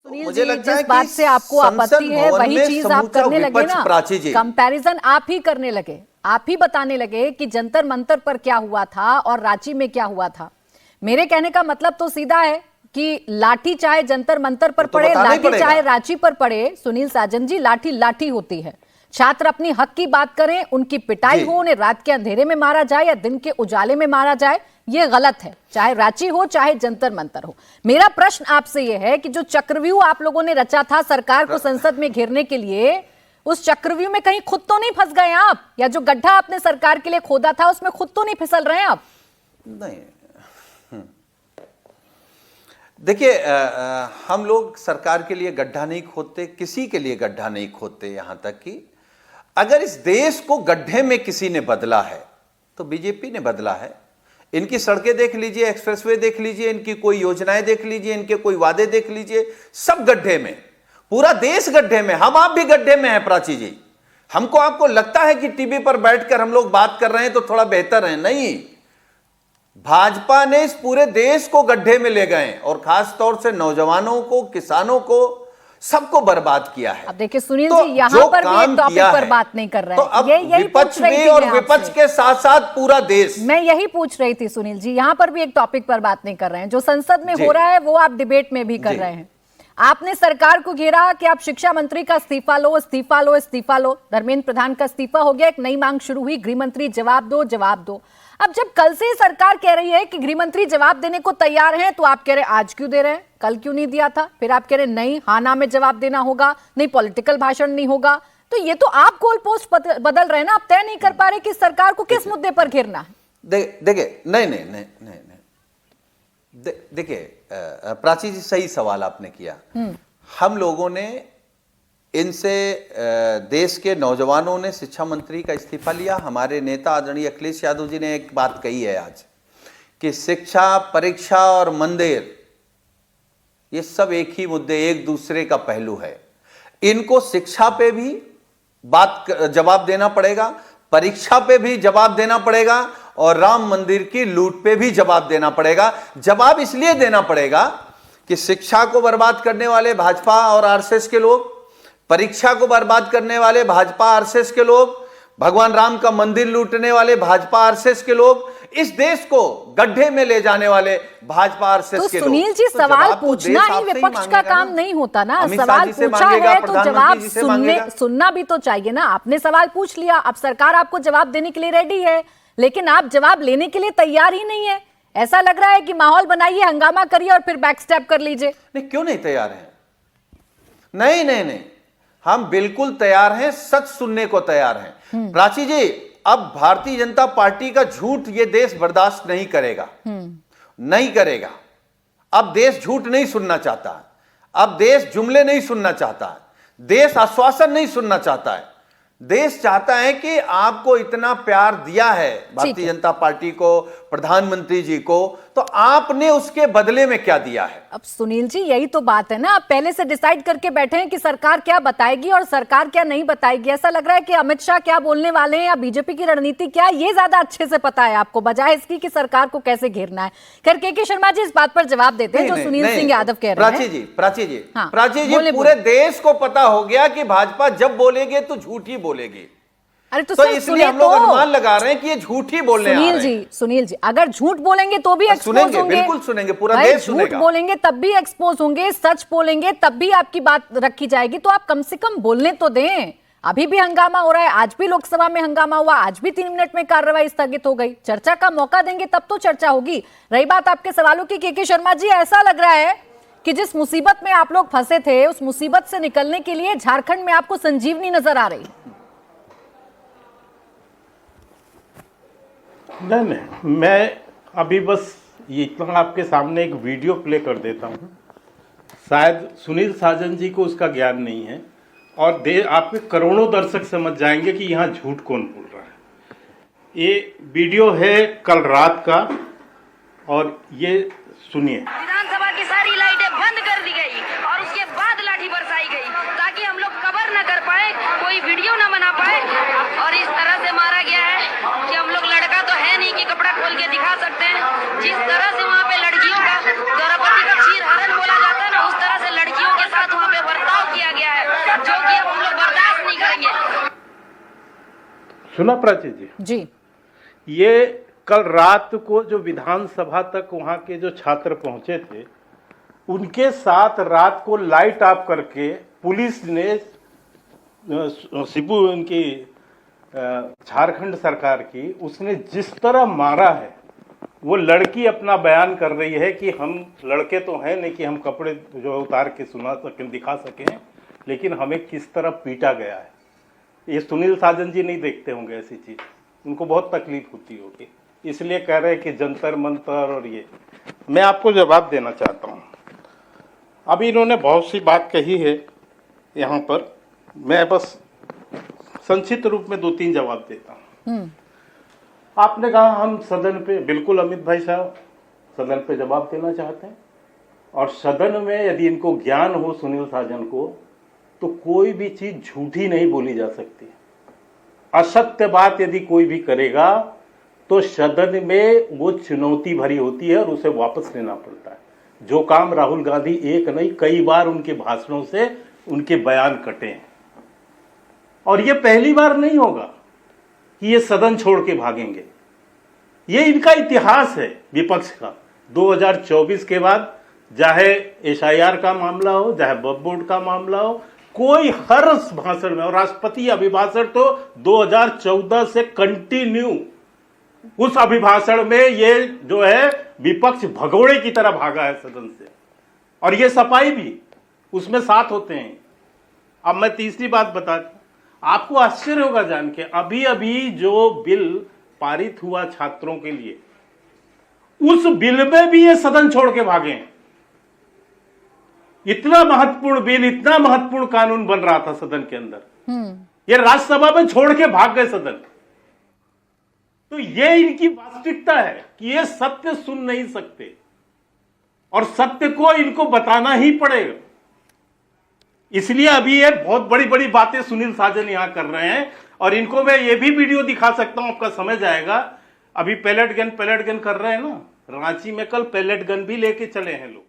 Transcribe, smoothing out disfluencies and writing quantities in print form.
मुझे लगता है बात से आपको आपत्ति है वही चीज आप करने लगे ना, कंपैरिजन आप ही करने लगे, आप ही बताने लगे कि जंतर मंतर पर क्या हुआ था और रांची में क्या हुआ था। मेरे कहने का मतलब तो सीधा है कि लाठी चाहे जंतर मंतर पर पड़े, लाठी चाहे रांची पर पड़े, सुनील साजन जी, लाठी लाठी होती है। छात्र अपनी हक की बात करें, उनकी पिटाई हो, उन्हें रात के अंधेरे में मारा जाए या दिन के उजाले में मारा जाए, यह गलत है, चाहे रांची हो चाहे जंतर मंतर हो। मेरा प्रश्न आपसे यह है कि जो चक्रव्यूह आप लोगों ने रचा था सरकार को संसद में घेरने के लिए, उस चक्रव्यूह में कहीं खुद तो नहीं फंस गए आप? या जो गड्ढा आपने सरकार के लिए खोदा था उसमें खुद तो नहीं फिसल रहे हैं आप? नहीं, देखिए, हम लोग सरकार के लिए गड्ढा नहीं खोदते, किसी के लिए गड्ढा नहीं खोदते। यहां तक कि अगर इस देश को गड्ढे में किसी ने बदला है तो बीजेपी ने बदला है। इनकी सड़कें देख लीजिए, एक्सप्रेसवे देख लीजिए, इनकी कोई योजनाएं देख लीजिए, इनके कोई वादे देख लीजिए, सब गड्ढे में, पूरा देश गड्ढे में। हम आप भी गड्ढे में हैं प्राची जी। हमको आपको लगता है कि टीवी पर बैठकर हम लोग बात कर रहे हैं तो थोड़ा बेहतर है, नहीं। भाजपा ने इस पूरे देश को गड्ढे में ले गए और खास तौर से नौजवानों को, किसानों को, सबको बर्बाद किया है। अब देखिए सुनील जी, यहाँ पर भी एक टॉपिक पर बात नहीं कर रहे हैं। तो अब विपक्ष में और विपक्ष के साथ साथ पूरा देश, मैं यही पूछ रही थी सुनील जी, यहाँ पर भी एक टॉपिक पर बात नहीं कर रहे हैं। जो संसद में हो रहा है वो आप डिबेट में भी कर रहे हैं। आपने सरकार को घेरा कि आप शिक्षा मंत्री का इस्तीफा लो, इस्तीफा लो, इस्तीफा लो। धर्मेंद्र प्रधान का इस्तीफा हो गया, एक नई मांग शुरू हुई, गृह मंत्री जवाब दो, जवाब दो। अब जब कल से सरकार कह रही है कि गृह मंत्री जवाब देने को तैयार हैं, तो आप कह रहे आज क्यों दे रहे हैं, कल क्यों नहीं दिया था? फिर आप कह रहे नहीं, हाँ ना में जवाब देना होगा, नहीं पॉलिटिकल भाषण नहीं होगा। तो ये तो आप गोल पोस्ट बदल रहे हैं ना, आप तय नहीं कर पा रहे कि सरकार को किस मुद्दे पर घेरना है। देखिए, नहीं, देखिए प्राची जी, सही सवाल आपने किया। हम लोगों ने इनसे, देश के नौजवानों ने शिक्षा मंत्री का इस्तीफा लिया। हमारे नेता आदरणीय अखिलेश यादव जी ने एक बात कही है आज कि शिक्षा, परीक्षा और मंदिर, ये सब एक ही मुद्दे, एक दूसरे का पहलू है। इनको शिक्षा पे भी जवाब देना पड़ेगा, परीक्षा पे भी जवाब देना पड़ेगा और राम मंदिर की लूट पे भी जवाब देना पड़ेगा। जवाब इसलिए देना पड़ेगा कि शिक्षा को बर्बाद करने वाले भाजपा और आरएसएस के लोग, परीक्षा को बर्बाद करने वाले भाजपा आरएसएस के लोग, भगवान राम का मंदिर लूटने वाले भाजपा आरएसएस के लोग, इस देश को गड्ढे में ले जाने वाले भाजपा आरएसएस के लोग। सुनील जी, सवाल पूछना ही विपक्ष का काम नहीं होता ना। सवाल पूछा है तो जवाब सुनना भी तो चाहिए ना। आपने सवाल पूछ लिया, अब सरकार आपको जवाब देने के लिए रेडी है, लेकिन आप जवाब लेने के लिए तैयार ही नहीं है। ऐसा लग रहा है कि माहौल बनाइए, हंगामा करिए और फिर बैक स्टेप कर लीजिए। नहीं, क्यों नहीं तैयार है? नहीं, हम बिल्कुल तैयार हैं, सच सुनने को तैयार हैं। प्राची जी, अब भारतीय जनता पार्टी का झूठ ये देश बर्दाश्त नहीं करेगा, नहीं करेगा। अब देश झूठ नहीं सुनना चाहता, अब देश जुमले नहीं सुनना चाहता, देश आश्वासन नहीं सुनना चाहता है। देश चाहता है कि आपको इतना प्यार दिया है भारतीय जनता पार्टी को, प्रधानमंत्री जी को, तो आपने उसके बदले में क्या दिया है? अब सुनील जी, यही तो बात है ना, आप पहले से डिसाइड करके बैठे हैं कि सरकार क्या बताएगी और सरकार क्या नहीं बताएगी। ऐसा लग रहा है कि अमित शाह क्या बोलने वाले हैं या बीजेपी की रणनीति क्या है, ये ज्यादा अच्छे से पता है आपको, बजाय इसकी कि सरकार को कैसे घेरना है। खैर, के शर्मा जी इस बात पर जवाब देते हैं जो सुनील सिंह यादव कह रहे हैं। प्राची जी, पूरे देश को पता हो गया कि भाजपा जब बोलेगी तो झूठ ही बोलेगी। अरे तो इसलिए हम लोग अनुमान लगा रहे हैं कि ये झूठ ही बोलने आ रहे हैं। सुनील जी, अगर झूठ बोलेंगे तो भी एक्सपोज होंगे, बिल्कुल सुनेंगे, पूरा देश सुनेगा। झूठ बोलेंगे तब भी एक्सपोज होंगे, सच बोलेंगे तब भी आपकी बात रखी जाएगी। तो आप कम से कम बोलने तो दें। अभी भी हंगामा हो रहा है, आज भी लोकसभा में हंगामा हुआ, आज भी 3 मिनट में कार्रवाई स्थगित हो गई। चर्चा का मौका देंगे तब तो चर्चा होगी। रही बात आपके सवालों की, के शर्मा जी, ऐसा लग रहा है कि जिस मुसीबत में आप लोग फंसे थे, उस मुसीबत से निकलने के लिए झारखंड में आपको संजीवनी नजर आ रही। नहीं, मैं अभी बस ये इतना आपके सामने एक वीडियो प्ले कर देता हूँ। शायद सुनील साजन जी को उसका ज्ञान नहीं है और आपके करोड़ों दर्शक समझ जाएंगे कि यहाँ झूठ कौन बोल रहा है। ये वीडियो है कल रात का और ये सुनिए। विधानसभा की सारी लाइटें बंद कर दी गई और उसके बाद लाठी बरसाई गई ताकि हम लोग कवर न कर पाए, कोई वीडियो न बना पाए। और इस तरह से मारा गया है कि हम लोग, लड़का तो है नहीं कि कपड़ा खोल के दिखा सकते हैं। जिस तरह से वहाँ पे लड़कियों का द्रौपदी का क्षीर हरण बोला जाता है ना, उस तरह से लड़कियों के साथ सुना प्राची जी? जी। ये कल रात को जो विधानसभा तक वहां के जो छात्र पहुंचे थे, उनके साथ रात को लाइट ऑफ करके पुलिस ने शिबू उनकी झारखंड सरकार की, उसने जिस तरह मारा है, वो लड़की अपना बयान कर रही है कि हम लड़के तो हैं नहीं कि हम कपड़े जो उतार के सुना सकें, दिखा सकें, लेकिन हमें किस तरह पीटा गया है। ये सुनील साजन जी नहीं देखते होंगे ऐसी चीज, उनको बहुत तकलीफ होती होगी, इसलिए कह रहे हैं कि जंतर मंतर और ये। मैं आपको जवाब देना चाहता हूँ। अभी इन्होंने बहुत सी बात कही है यहाँ पर, मैं बस संक्षिप्त रूप में 2-3 जवाब देता हूँ। आपने कहा हम सदन पे, बिल्कुल अमित भाई साहब सदन पे जवाब देना चाहते हैं, और सदन में यदि इनको ज्ञान हो सुनील साजन को, तो कोई भी चीज झूठी नहीं बोली जा सकती। असत्य बात यदि कोई भी करेगा तो सदन में वो चुनौती भरी होती है और उसे वापस लेना पड़ता है। जो काम राहुल गांधी एक नहीं कई बार उनके भाषणों से उनके बयान कटे हैं, और ये पहली बार नहीं होगा कि ये सदन छोड़ के भागेंगे। ये इनका इतिहास है विपक्ष का। 2024 के बाद चाहे SIR का मामला हो, चाहे वक्फ बोर्ड का मामला हो, कोई हर भाषण में, और राष्ट्रपति अभिभाषण तो 2014 से कंटिन्यू, उस अभिभाषण में ये जो है विपक्ष भगोड़े की तरह भागा है सदन से, और ये सफाई भी उसमें साथ होते हैं। अब मैं तीसरी बात बता दूं, आपको आश्चर्य होगा जान के, अभी अभी जो बिल पारित हुआ छात्रों के लिए, उस बिल में भी ये सदन छोड़ के भागे हैं। इतना महत्वपूर्ण बिल, इतना महत्वपूर्ण कानून बन रहा था सदन के अंदर, ये राज्यसभा में छोड़ के भाग गए सदन। तो ये इनकी वास्तविकता है कि ये सत्य सुन नहीं सकते, और सत्य को इनको बताना ही पड़ेगा। इसलिए अभी ये बहुत बड़ी बड़ी बातें सुनील साजन यहां कर रहे हैं, और इनको मैं ये भी वीडियो दिखा सकता हूं, आपका समझ आएगा। अभी पैलेट गन कर रहे हैं ना रांची में, कल पैलेट गन भी लेके चले हैं लोग।